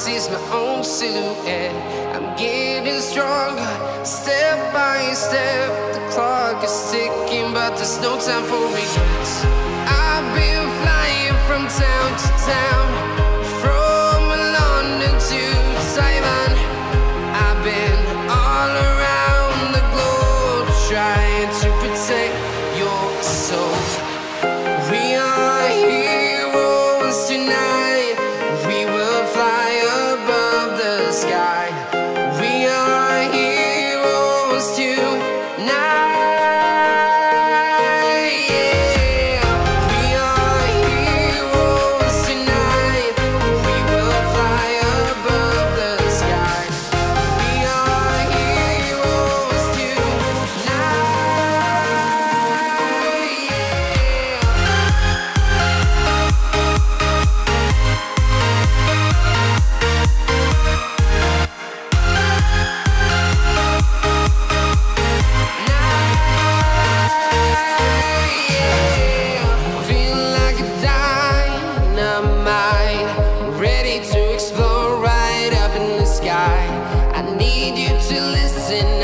sees my own silhouette. I'm getting stronger, step by step. The clock is ticking, but there's no time for regrets. I've been flying from town to town, from London to Taiwan. I've been all around the globe, trying to protect your soul. We are heroes tonight. We will fly above the sky. We are heroes tonight. Yeah. We are heroes tonight. We will fly above the sky. We are heroes tonight. Feel like a dynamite, ready to explode right up in the sky. I need you to listen